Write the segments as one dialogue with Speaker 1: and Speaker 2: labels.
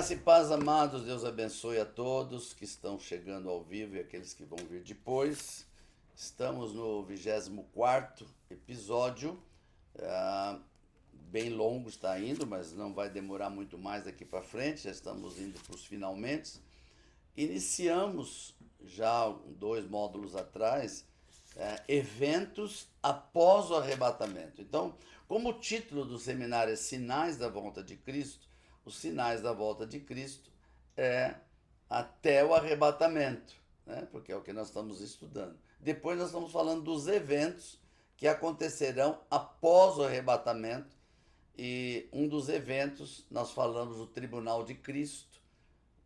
Speaker 1: Graça e paz, amados, Deus abençoe a todos que estão chegando ao vivo e aqueles que vão vir depois. Estamos no 24º episódio, bem longo está indo, mas não vai demorar muito mais daqui para frente, já estamos indo para os finalmente. Iniciamos já 2 módulos atrás, eventos após o arrebatamento. Então, como o título do seminário é Sinais da Volta de Cristo, os sinais da volta de Cristo é até o arrebatamento, né? Porque é o que nós estamos estudando. Depois nós estamos falando dos eventos que acontecerão após o arrebatamento, e um dos eventos nós falamos do tribunal de Cristo,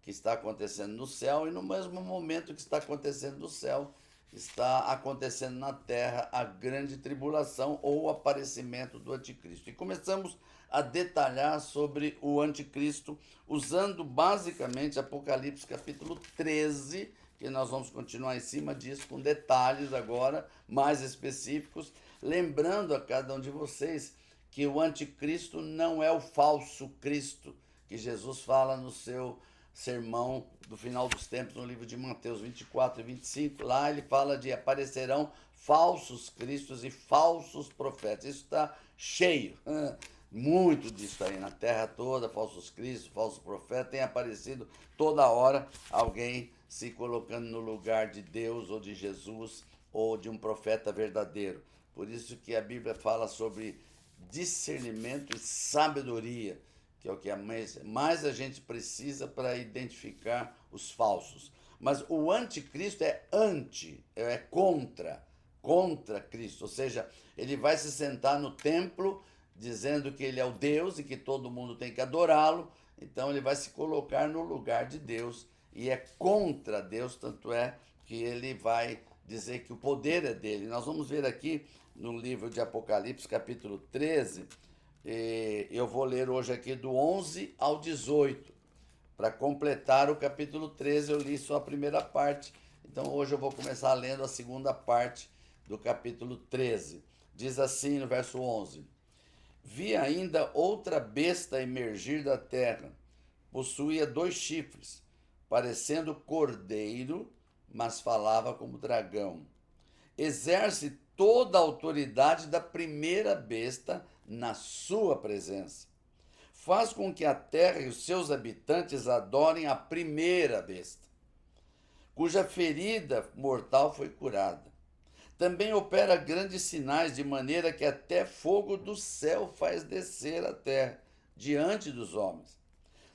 Speaker 1: que está acontecendo no céu, e no mesmo momento que está acontecendo no céu, está acontecendo na terra a grande tribulação ou o aparecimento do anticristo. E começamos a detalhar sobre o anticristo, usando basicamente Apocalipse capítulo 13, que nós vamos continuar em cima disso com detalhes agora, mais específicos, lembrando a cada um de vocês que o anticristo não é o falso Cristo, que Jesus fala no seu sermão do final dos tempos, no livro de Mateus 24 e 25, lá ele fala de aparecerão falsos cristos e falsos profetas. Isso está cheio, muito disso aí na terra toda, falsos cristos, falsos profetas, tem aparecido toda hora alguém se colocando no lugar de Deus ou de Jesus ou de um profeta verdadeiro. Por isso que a Bíblia fala sobre discernimento e sabedoria, que é o que mais a gente precisa para identificar os falsos. Mas o anticristo é contra Cristo, ou seja, ele vai se sentar no templo dizendo que ele é o Deus e que todo mundo tem que adorá-lo, então ele vai se colocar no lugar de Deus e é contra Deus, tanto é que ele vai dizer que o poder é dele. Nós vamos ver aqui no livro de Apocalipse, capítulo 13, eu vou ler hoje aqui do 11 ao 18. Para completar o capítulo 13, eu li só a primeira parte. Então hoje eu vou começar lendo a segunda parte do capítulo 13. Diz assim no verso 11: Vi ainda outra besta emergir da terra. Possuía 2 chifres, parecendo cordeiro, mas falava como dragão. Exerce toda a autoridade da primeira besta na sua presença. Faz com que a terra e os seus habitantes adorem a primeira besta, cuja ferida mortal foi curada. Também opera grandes sinais, de maneira que até fogo do céu faz descer a terra diante dos homens.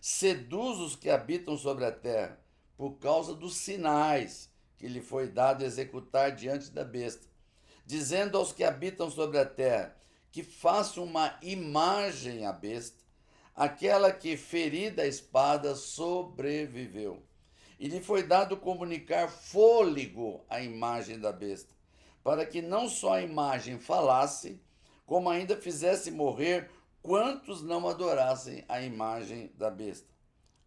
Speaker 1: Seduz os que habitam sobre a terra, por causa dos sinais que lhe foi dado executar diante da besta, dizendo aos que habitam sobre a terra que façam uma imagem à besta, aquela que, ferida a espada, sobreviveu. E lhe foi dado comunicar fôlego à imagem da besta, para que não só a imagem falasse, como ainda fizesse morrer quantos não adorassem a imagem da besta.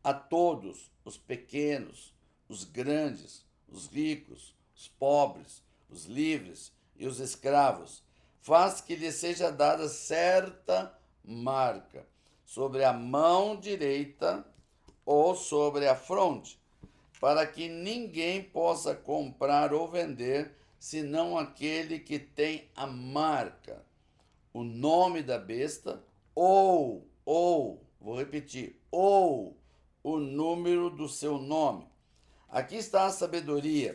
Speaker 1: A todos, os pequenos, os grandes, os ricos, os pobres, os livres e os escravos, faz que lhe seja dada certa marca sobre a mão direita ou sobre a fronte, para que ninguém possa comprar ou vender, senão aquele que tem a marca, o nome da besta, vou repetir, ou o número do seu nome. Aqui está a sabedoria.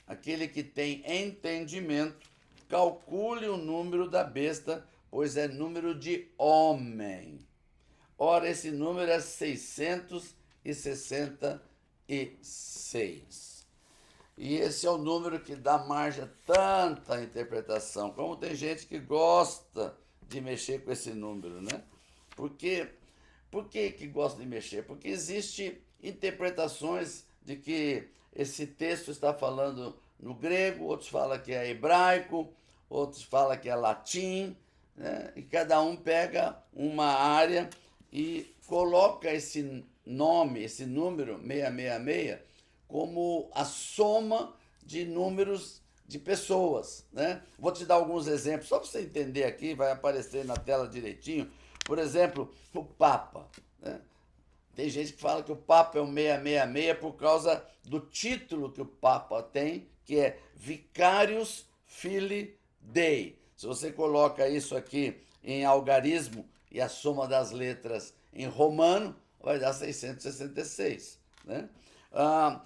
Speaker 1: Aquele que tem entendimento, calcule o número da besta, pois é número de homem. Ora, esse número é 666. E esse é o número que dá margem a tanta interpretação. Como tem gente que gosta de mexer com esse número, né? Por que gosta de mexer? Porque existem interpretações de que esse texto está falando no grego, outros falam que é hebraico, outros falam que é latim, né? E cada um pega uma área e coloca esse nome, esse número 666, como a soma de números de pessoas, né? Vou te dar alguns exemplos, só para você entender aqui, vai aparecer na tela direitinho. Por exemplo, o Papa, né? Tem gente que fala que o Papa é o 666 por causa do título que o Papa tem, que é Vicarius Filii Dei. Se você coloca isso aqui em algarismo e a soma das letras em romano, vai dar 666. Né? Ah,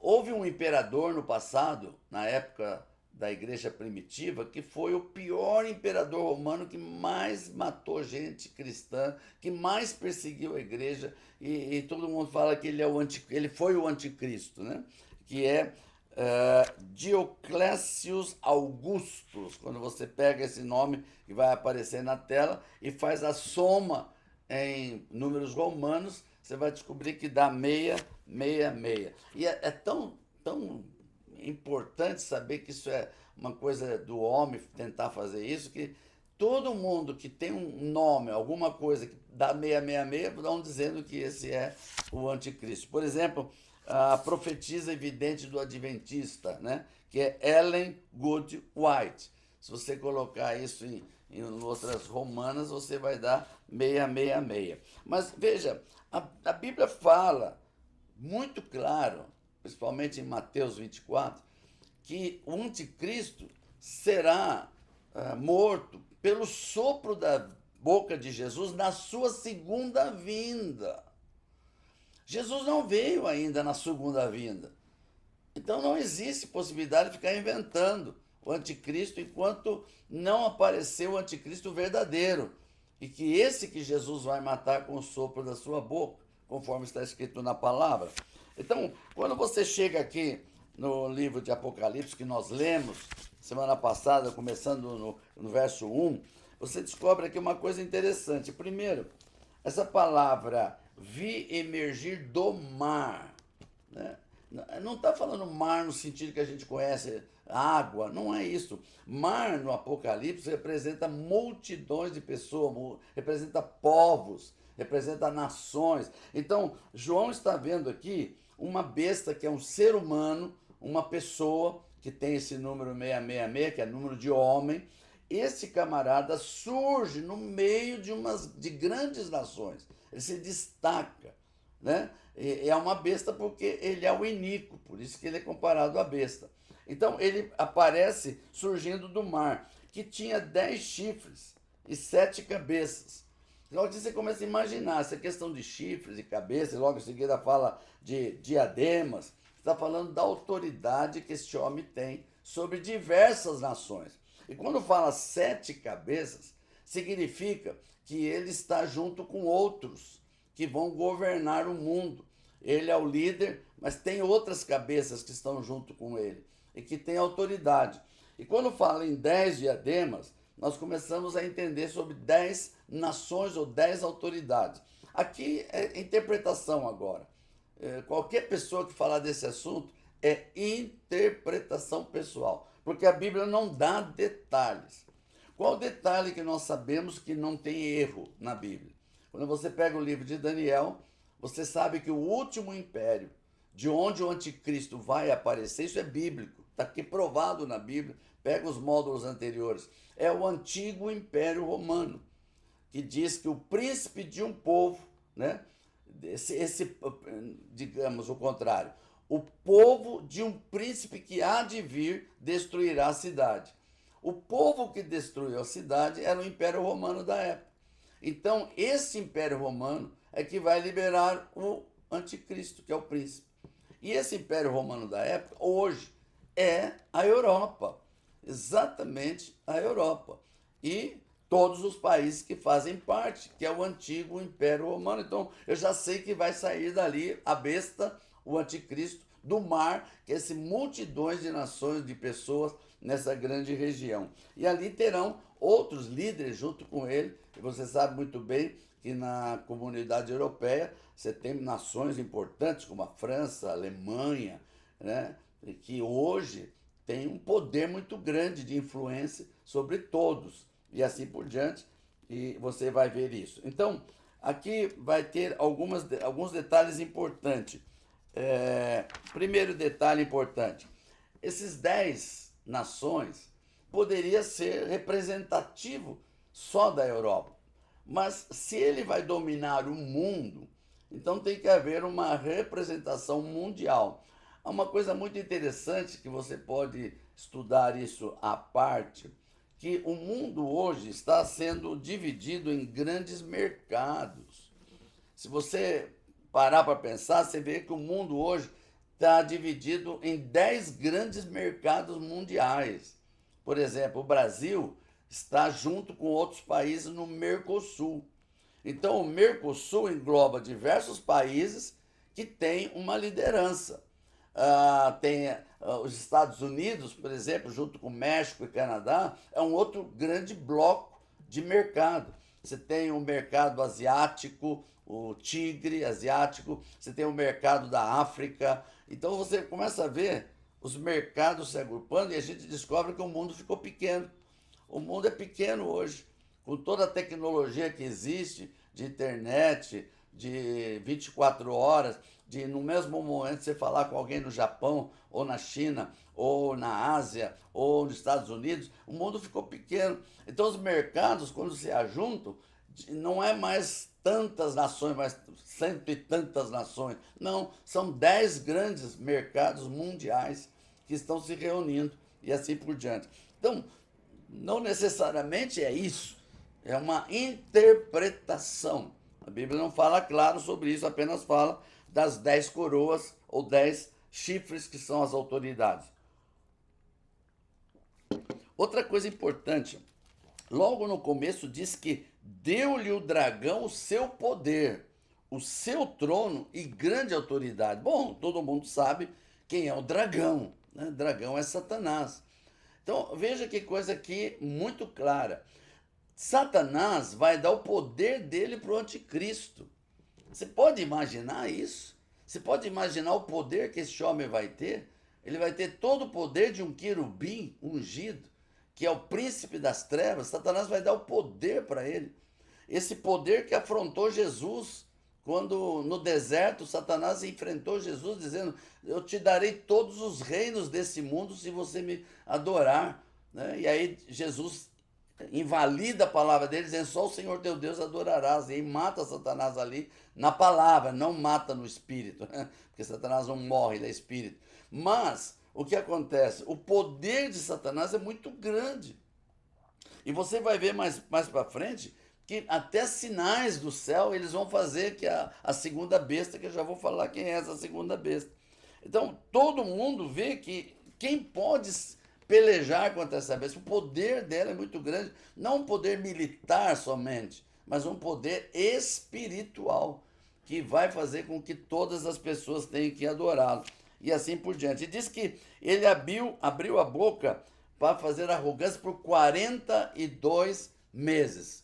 Speaker 1: houve um imperador no passado, na época da igreja primitiva, que foi o pior imperador romano que mais matou gente cristã, que mais perseguiu a igreja, e todo mundo fala que ele foi o anticristo, né? Que é Dioclécius Augustus. Quando você pega esse nome que vai aparecer na tela e faz a soma em números romanos, você vai descobrir que dá 666. E é tão importante saber que isso é uma coisa do homem tentar fazer isso, que todo mundo que tem um nome, alguma coisa que dá 666, vão dizendo que esse é o anticristo. Por exemplo, a profetisa evidente do adventista, né? Que é Ellen Good White. Se você colocar isso em outras romanas, você vai dar 666. Mas veja, a Bíblia fala muito claro, principalmente em Mateus 24, que o anticristo será morto pelo sopro da boca de Jesus na sua segunda vinda. Jesus não veio ainda na segunda vinda. Então não existe possibilidade de ficar inventando o anticristo enquanto não aparecer o anticristo verdadeiro. E que esse que Jesus vai matar com o sopro da sua boca, conforme está escrito na palavra. Então, quando você chega aqui no livro de Apocalipse, que nós lemos semana passada, começando no verso 1, você descobre aqui uma coisa interessante. Primeiro, essa palavra vi emergir do mar, né? Não está falando mar no sentido que a gente conhece, água, não é isso. Mar no Apocalipse representa multidões de pessoas, representa povos, representa nações. Então, João está vendo aqui uma besta que é um ser humano, uma pessoa que tem esse número 666, que é número de homem. Esse camarada surge no meio de grandes nações. Ele se destaca, né? É uma besta porque ele é o iníquo, por isso que ele é comparado à besta. Então ele aparece surgindo do mar, que tinha 10 chifres e 7 cabeças. Logo você começa a imaginar essa questão de chifres e cabeças, logo em seguida fala de diademas, está falando da autoridade que este homem tem sobre diversas nações. E quando fala 7 cabeças, significa que ele está junto com outros que vão governar o mundo. Ele é o líder, mas tem outras cabeças que estão junto com ele e que têm autoridade. E quando fala em 10 diademas, nós começamos a entender sobre 10 nações ou 10 autoridades. Aqui é interpretação agora. Qualquer pessoa que falar desse assunto é interpretação pessoal, porque a Bíblia não dá detalhes. Qual o detalhe que nós sabemos que não tem erro na Bíblia? Quando você pega o livro de Daniel, você sabe que o último império, de onde o anticristo vai aparecer, isso é bíblico, está aqui provado na Bíblia, pega os módulos anteriores, é o antigo Império Romano, que diz que o príncipe de um povo, né, digamos o contrário, o povo de um príncipe que há de vir destruirá a cidade. O povo que destruiu a cidade era o Império Romano da época. Então, esse Império Romano é que vai liberar o anticristo, que é o príncipe. E esse Império Romano da época, hoje, é a Europa. Exatamente a Europa. E todos os países que fazem parte, que é o antigo Império Romano. Então, eu já sei que vai sair dali a besta, o anticristo, do mar, que é esse multidões de nações, de pessoas nessa grande região. E ali terão outros líderes junto com ele. E você sabe muito bem que na comunidade europeia você tem nações importantes como a França, a Alemanha, né? Que hoje tem um poder muito grande de influência sobre todos e assim por diante, e você vai ver isso. Então, aqui vai ter alguns detalhes importantes. Primeiro detalhe importante, esses 10 nações poderia ser representativo só da Europa, mas se ele vai dominar o mundo, Então tem que haver uma representação mundial. Há uma coisa muito interessante que você pode estudar isso à parte, que o mundo hoje está sendo dividido em grandes mercados. Se você parar para pensar, você vê que o mundo hoje está dividido em 10 grandes mercados mundiais. Por exemplo, o Brasil está junto com outros países no Mercosul. Então, o Mercosul engloba diversos países que têm uma liderança. Tem os Estados Unidos, por exemplo, junto com México e Canadá, é um outro grande bloco de mercado. Você tem o mercado asiático, o tigre asiático, você tem o mercado da África. Então você começa a ver os mercados se agrupando e a gente descobre que o mundo ficou pequeno. O mundo é pequeno hoje, com toda a tecnologia que existe, de internet, de 24 horas, de no mesmo momento você falar com alguém no Japão, ou na China, ou na Ásia, ou nos Estados Unidos, o mundo ficou pequeno. Então os mercados, quando se ajuntam, não é mais tantas nações, mais cento e tantas nações. Não, são 10 grandes mercados mundiais que estão se reunindo e assim por diante. Então, não necessariamente é isso, é uma interpretação. A Bíblia não fala claro sobre isso, apenas fala das 10 coroas ou 10 chifres que são as autoridades. Outra coisa importante, logo no começo diz que deu-lhe o dragão o seu poder, o seu trono e grande autoridade. Bom, todo mundo sabe quem é o dragão, né? Dragão é Satanás. Então veja que coisa aqui muito clara. Satanás vai dar o poder dele para o anticristo. Você pode imaginar isso? Você pode imaginar o poder que esse homem vai ter? Ele vai ter todo o poder de um querubim ungido, que é o príncipe das trevas. Satanás vai dar o poder para ele. Esse poder que afrontou Jesus, quando no deserto Satanás enfrentou Jesus, dizendo: eu te darei todos os reinos desse mundo se você me adorar. Né? E aí Jesus invalida a palavra dele, dizendo: só o Senhor teu Deus adorarás. E aí mata Satanás ali na palavra, não mata no espírito, né? Porque Satanás não morre, ele é espírito. Mas o que acontece? O poder de Satanás é muito grande. E você vai ver mais para frente que até sinais do céu eles vão fazer, que a segunda besta, que eu já vou falar quem é essa segunda besta. Então todo mundo vê que quem pode pelejar contra essa besta, o poder dela é muito grande, não um poder militar somente, mas um poder espiritual, que vai fazer com que todas as pessoas tenham que adorá-lo. E assim por diante. E diz que ele abriu a boca para fazer arrogância por 42 meses.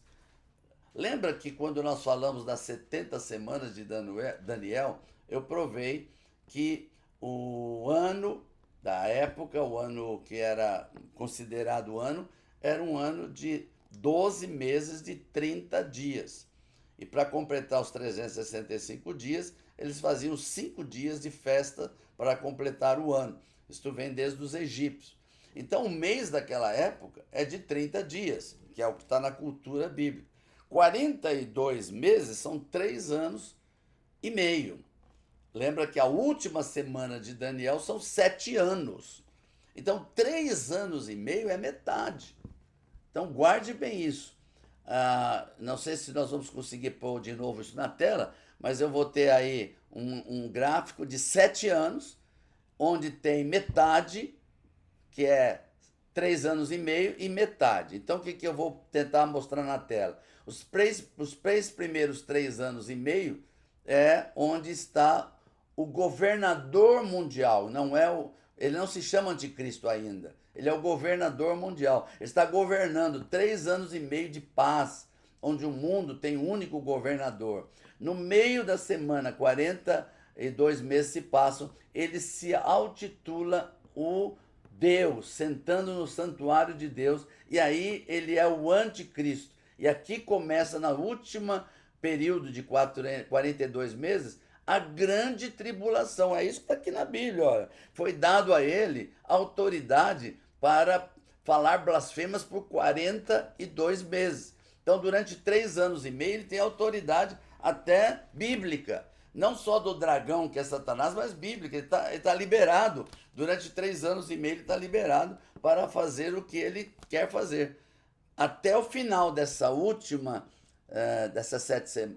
Speaker 1: Lembra que quando nós falamos das 70 semanas de Daniel, eu provei que o ano da época, o ano que era considerado ano, era um ano de 12 meses de 30 dias. E para completar os 365 dias, eles faziam 5 dias de festa para completar o ano. Isto vem desde os egípcios. Então, o mês daquela época é de 30 dias, que é o que está na cultura bíblica. 42 meses são 3 anos e meio. Lembra que a última semana de Daniel são 7 anos. Então, 3 anos e meio é metade. Então, guarde bem isso. Não sei se nós vamos conseguir pôr de novo isso na tela, mas eu vou ter aí um gráfico de 7 anos, onde tem metade, que é 3 anos e meio, e metade. Então, o que eu vou tentar mostrar na tela? Os três primeiros 3 anos e meio é onde está o governador mundial, ele não se chama anticristo ainda, ele é o governador mundial. Ele está governando 3 anos e meio de paz, onde o mundo tem um único governador. No meio da semana, 42 meses se passam, ele se altitula o Deus, sentando no santuário de Deus, e aí ele é o anticristo. E aqui começa, na última período de 42 meses, a grande tribulação. É isso que está aqui na Bíblia. Olha. Foi dado a ele autoridade para falar blasfemas por 42 meses. Então, durante 3 anos e meio, ele tem autoridade até bíblica não só do dragão, que é Satanás, mas bíblica. Ele tá liberado. Durante 3 anos e meio ele está liberado para fazer o que ele quer fazer. Até o final dessa última, dessas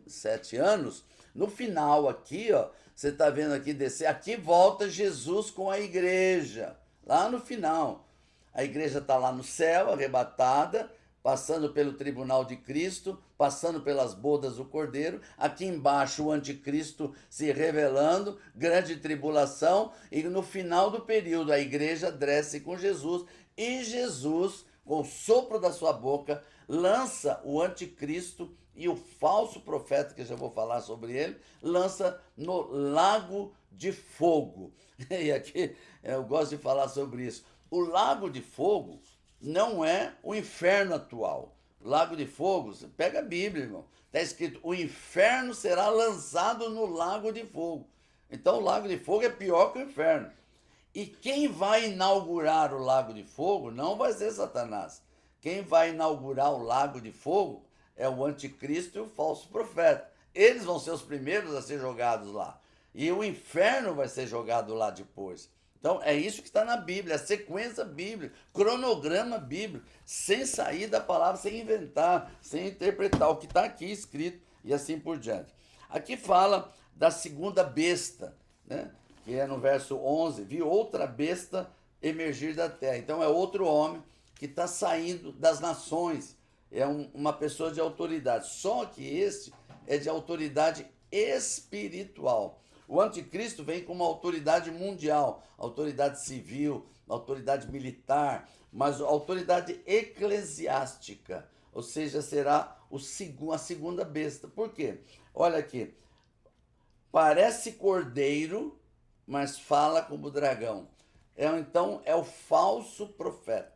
Speaker 1: 7 anos, no final aqui, ó, você está vendo aqui descer, aqui volta Jesus com a igreja, lá no final. A igreja está lá no céu, arrebatada, passando pelo tribunal de Cristo, passando pelas bodas do Cordeiro. Aqui embaixo o anticristo se revelando, grande tribulação, e no final do período a igreja desce com Jesus, e Jesus, com o sopro da sua boca, lança o anticristo e o falso profeta, que eu já vou falar sobre ele, lança no lago de fogo. E aqui eu gosto de falar sobre isso. O lago de fogo não é o inferno atual. O lago de fogo, você pega a Bíblia, irmão. Está escrito: o inferno será lançado no lago de fogo. Então o lago de fogo é pior que o inferno. E quem vai inaugurar o lago de fogo não vai ser Satanás. Quem vai inaugurar o lago de fogo é o anticristo e o falso profeta. Eles vão ser os primeiros a ser jogados lá. E o inferno vai ser jogado lá depois. Então, é isso que está na Bíblia, a sequência bíblica, cronograma bíblico, sem sair da palavra, sem inventar, sem interpretar o que está aqui escrito e assim por diante. Aqui fala da segunda besta, né? Que é no verso 11, vi outra besta emergir da terra. Então, é outro homem que está saindo das nações, é uma pessoa de autoridade. Só que esse é de autoridade espiritual. O anticristo vem com uma autoridade mundial, autoridade civil, autoridade militar, mas autoridade eclesiástica, ou seja, será a segunda besta. Por quê? Olha aqui, parece cordeiro, mas fala como dragão. Então é o falso profeta.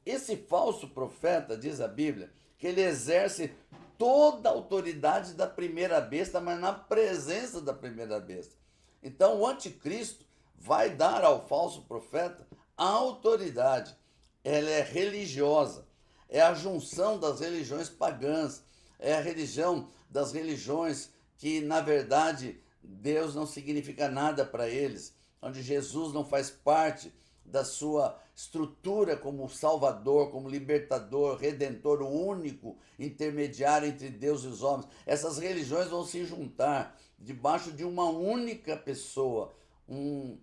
Speaker 1: Esse falso profeta, diz a Bíblia, que ele exerce toda a autoridade da primeira besta, mas na presença da primeira besta. Então o anticristo vai dar ao falso profeta a autoridade. Ela é religiosa, é a junção das religiões pagãs, é a religião das religiões que, na verdade, Deus não significa nada para eles, onde Jesus não faz parte da sua estrutura como Salvador, como libertador, redentor, o único intermediário entre Deus e os homens. Essas religiões vão se juntar debaixo de uma única pessoa, um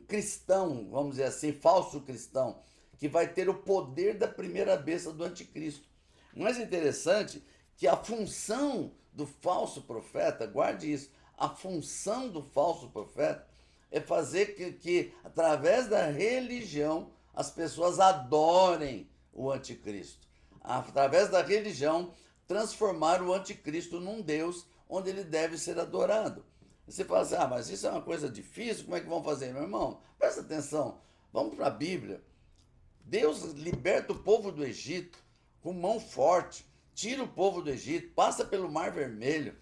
Speaker 1: cristão, vamos dizer assim, falso cristão, que vai ter o poder da primeira besta do anticristo. O mais interessante que a função do falso profeta, guarde isso, a função do falso profeta é fazer que através da religião, as pessoas adorem o anticristo. Através da religião, transformar o anticristo num Deus onde ele deve ser adorado. Você fala assim, mas isso é uma coisa difícil, como é que vão fazer? Meu irmão, presta atenção, vamos para a Bíblia. Deus liberta o povo do Egito com mão forte, tira o povo do Egito, passa pelo Mar Vermelho,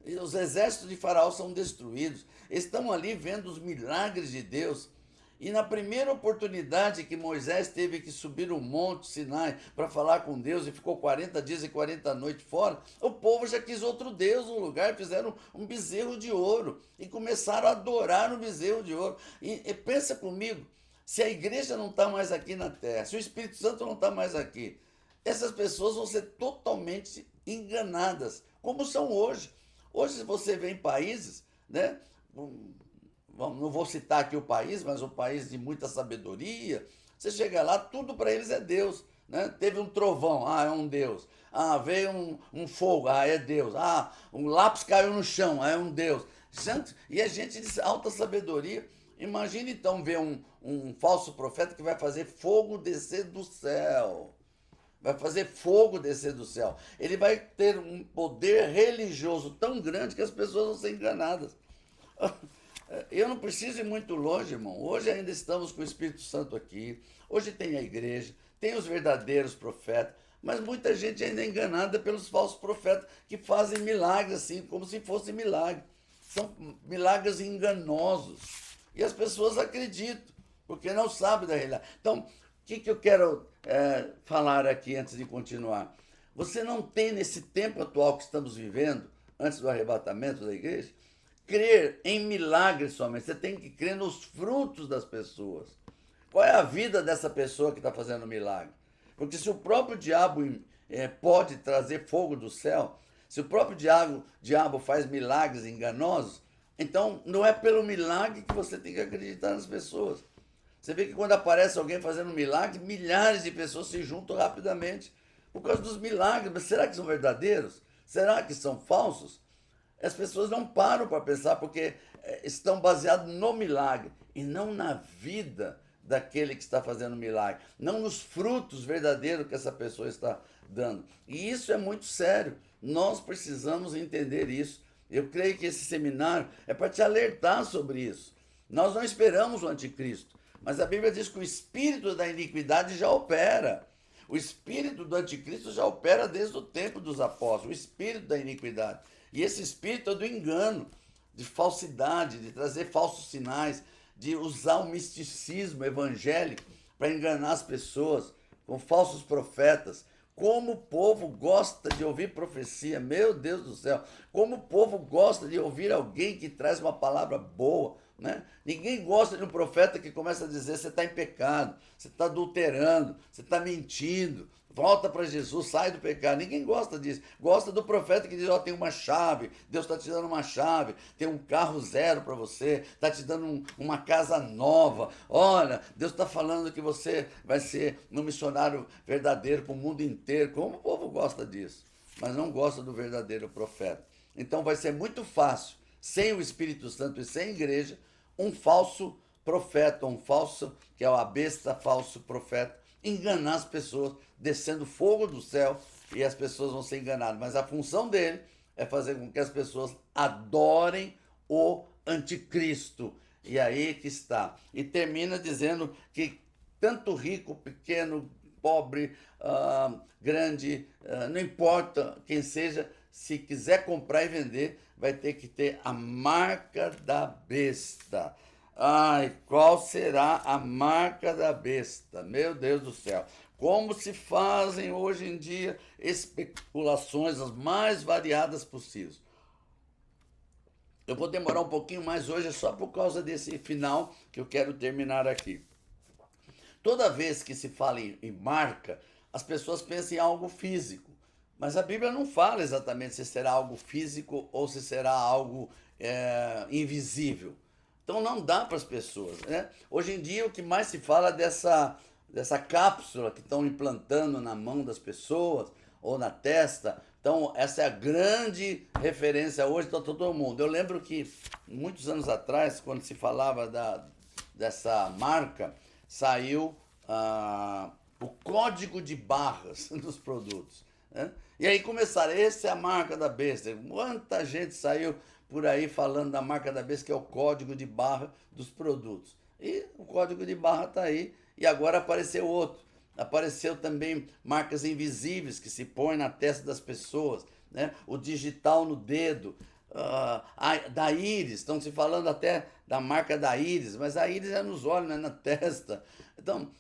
Speaker 1: e os exércitos de Faraó são destruídos. Estão ali vendo os milagres de Deus. E na primeira oportunidade que Moisés teve que subir o monte Sinai para falar com Deus e ficou 40 dias e 40 noites fora, o povo já quis outro Deus no lugar, fizeram um bezerro de ouro e começaram a adorar o bezerro de ouro. E pensa comigo, se a igreja não está mais aqui na terra, se o Espírito Santo não está mais aqui, essas pessoas vão ser totalmente enganadas, como são hoje. Hoje, se você vê em países, né? Não vou citar aqui o país, mas um país de muita sabedoria, você chega lá, tudo para eles é Deus. Né? Teve um trovão, é um Deus. Veio um fogo, é Deus. Um lápis caiu no chão, é um Deus. E a gente de alta sabedoria. Imagine então ver um falso profeta que vai fazer fogo descer do céu. Vai fazer fogo descer do céu. Ele vai ter um poder religioso tão grande que as pessoas vão ser enganadas. Eu não preciso ir muito longe, irmão. Hoje ainda estamos com o Espírito Santo aqui. Hoje tem a igreja, tem os verdadeiros profetas, mas muita gente ainda é enganada pelos falsos profetas que fazem milagres assim, como se fosse milagre. São milagres enganosos. E as pessoas acreditam, porque não sabem da realidade. Então, o que eu quero falar aqui antes de continuar? Você não tem, nesse tempo atual que estamos vivendo, antes do arrebatamento da igreja, crer em milagres somente, você tem que crer nos frutos das pessoas. Qual é a vida dessa pessoa que está fazendo milagre? Porque se o próprio diabo pode trazer fogo do céu, se o próprio diabo faz milagres enganosos, então não é pelo milagre que você tem que acreditar nas pessoas. Você vê que quando aparece alguém fazendo um milagre, milhares de pessoas se juntam rapidamente por causa dos milagres. Mas será que são verdadeiros? Será que são falsos? As pessoas não param para pensar porque estão baseados no milagre e não na vida daquele que está fazendo o milagre, não nos frutos verdadeiros que essa pessoa está dando. E isso é muito sério. Nós precisamos entender isso. Eu creio que esse seminário é para te alertar sobre isso. Nós não esperamos o anticristo, mas a Bíblia diz que o espírito da iniquidade já opera. O espírito do anticristo já opera desde o tempo dos apóstolos, o espírito da iniquidade. E esse espírito é do engano, de falsidade, de trazer falsos sinais, de usar o misticismo evangélico para enganar as pessoas com falsos profetas. Como o povo gosta de ouvir profecia, meu Deus do céu. Como o povo gosta de ouvir alguém que traz uma palavra boa, né? Ninguém gosta de um profeta que começa a dizer: você está em pecado, você está adulterando, você está mentindo, volta para Jesus, sai do pecado. Ninguém gosta disso. Gosta do profeta que diz: ó, tem uma chave, Deus está te dando uma chave, tem um carro zero para você, está te dando uma casa nova. Olha, Deus está falando que você vai ser um missionário verdadeiro para o mundo inteiro. Como o povo gosta disso, mas não gosta do verdadeiro profeta. Então vai ser muito fácil, sem o Espírito Santo e sem igreja, um falso profeta, um falso, que é a besta falso profeta, enganar as pessoas, descendo fogo do céu e as pessoas vão ser enganadas. Mas a função dele é fazer com que as pessoas adorem o anticristo. E aí que está. E termina dizendo que tanto rico, pequeno, pobre, grande, não importa quem seja, se quiser comprar e vender, vai ter que ter a marca da besta. Ai, qual será a marca da besta? Meu Deus do céu. Como se fazem hoje em dia especulações as mais variadas possíveis. Eu vou demorar um pouquinho mais hoje, é só por causa desse final que eu quero terminar aqui. Toda vez que se fala em marca, as pessoas pensam em algo físico. Mas a Bíblia não fala exatamente se será algo físico ou se será algo invisível. Então não dá para as pessoas, né? Hoje em dia o que mais se fala é dessa cápsula que estão implantando na mão das pessoas ou na testa. Então essa é a grande referência hoje para todo mundo. Eu lembro que muitos anos atrás, quando se falava dessa marca, saiu o código de barras dos produtos, né? E aí começaram: essa é a marca da besta. Quanta gente saiu por aí falando da marca da besta, que é o código de barra dos produtos. E o código de barra está aí. E agora apareceu outro. Apareceu também marcas invisíveis que se põem na testa das pessoas, né? O digital no dedo, da íris. Estão se falando até da marca da íris, mas a íris é nos olhos, não é na testa. Então,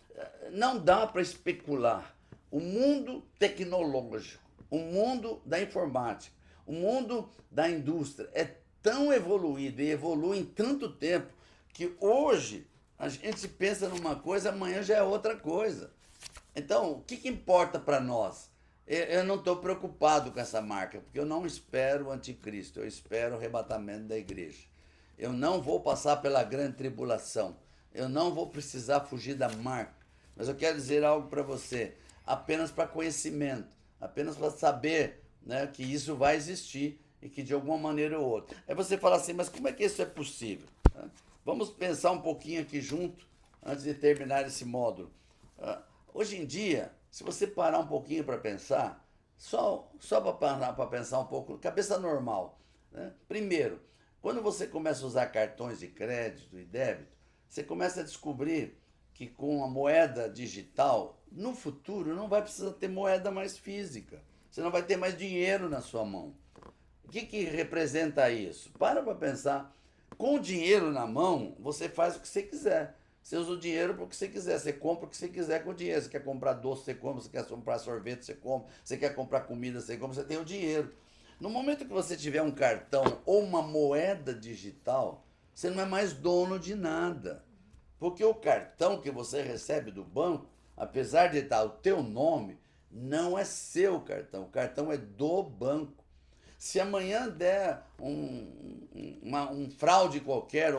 Speaker 1: não dá para especular. O mundo tecnológico, o mundo da informática, o mundo da indústria é tão evoluído e evolui em tanto tempo que hoje a gente pensa numa coisa, amanhã já é outra coisa. Então, o que importa para nós? Eu não estou preocupado com essa marca, porque eu não espero o anticristo, eu espero o arrebatamento da igreja. Eu não vou passar pela grande tribulação, eu não vou precisar fugir da marca. Mas eu quero dizer algo para você, apenas para conhecimento, apenas para saber, né, que isso vai existir e que de alguma maneira ou outra. Aí você fala assim: mas como é que isso é possível? Vamos pensar um pouquinho aqui junto, antes de terminar esse módulo. Hoje em dia, se você parar um pouquinho para pensar, só para parar para pensar um pouco, cabeça normal, né? Primeiro, quando você começa a usar cartões de crédito e débito, você começa a descobrir que com a moeda digital, no futuro não vai precisar ter moeda mais física. Você não vai ter mais dinheiro na sua mão. O que representa isso? Para pensar. Com o dinheiro na mão, você faz o que você quiser. Você usa o dinheiro para o que você quiser. Você compra o que você quiser com o dinheiro. Você quer comprar doce, você compra. Você quer comprar sorvete, você compra. Você quer comprar comida, você compra. Você tem o dinheiro. No momento que você tiver um cartão ou uma moeda digital, você não é mais dono de nada. Porque o cartão que você recebe do banco, apesar de estar o teu nome, não é seu cartão. O cartão é do banco. Se amanhã der um fraude qualquer,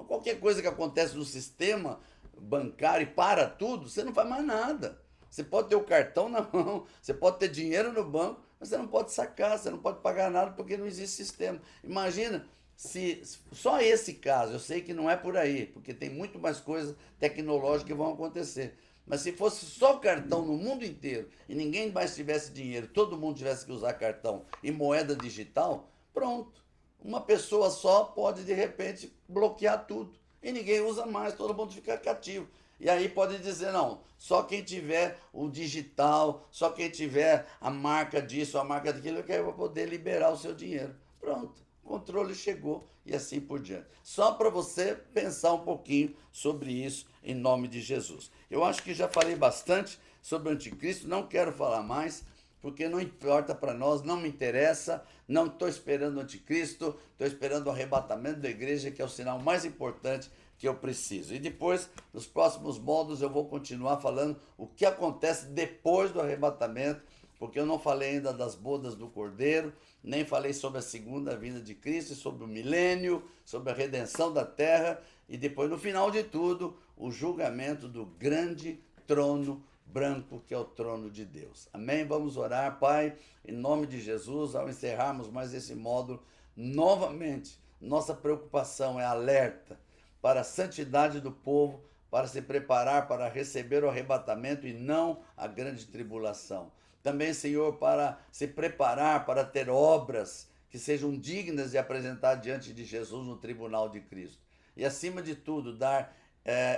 Speaker 1: qualquer coisa que acontece no sistema bancário e para tudo, você não faz mais nada. Você pode ter o cartão na mão, você pode ter dinheiro no banco, mas você não pode sacar, você não pode pagar nada porque não existe sistema. Imagina se só esse caso, eu sei que não é por aí, porque tem muito mais coisas tecnológicas que vão acontecer. Mas se fosse só cartão no mundo inteiro e ninguém mais tivesse dinheiro, todo mundo tivesse que usar cartão e moeda digital, pronto. Uma pessoa só pode de repente bloquear tudo e ninguém usa mais, todo mundo fica cativo. E aí pode dizer, não, só quem tiver o digital, só quem tiver a marca disso, a marca daquilo, que vai poder liberar o seu dinheiro. Pronto, o controle chegou e assim por diante. Só para você pensar um pouquinho sobre isso em nome de Jesus. Eu acho que já falei bastante sobre o anticristo, não quero falar mais, porque não importa para nós, não me interessa, não estou esperando o anticristo, estou esperando o arrebatamento da igreja, que é o sinal mais importante que eu preciso. E depois, nos próximos módulos, eu vou continuar falando o que acontece depois do arrebatamento, porque eu não falei ainda das bodas do Cordeiro, nem falei sobre a segunda vinda de Cristo, sobre o milênio, sobre a redenção da terra, e depois, no final de tudo, o julgamento do grande trono branco, que é o trono de Deus. Amém? Vamos orar, Pai, em nome de Jesus, ao encerrarmos mais esse módulo, novamente, nossa preocupação é alerta para a santidade do povo, para se preparar para receber o arrebatamento e não a grande tribulação. Também, Senhor, para se preparar para ter obras que sejam dignas de apresentar diante de Jesus no tribunal de Cristo. E, acima de tudo, dar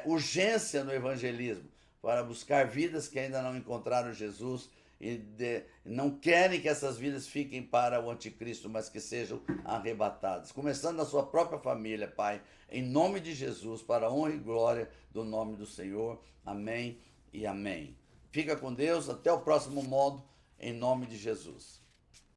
Speaker 1: urgência no evangelismo, para buscar vidas que ainda não encontraram Jesus e não querem que essas vidas fiquem para o anticristo, mas que sejam arrebatadas. Começando na sua própria família, Pai, em nome de Jesus, para a honra e glória do nome do Senhor. Amém e amém. Fica com Deus, até o próximo módulo, em nome de Jesus.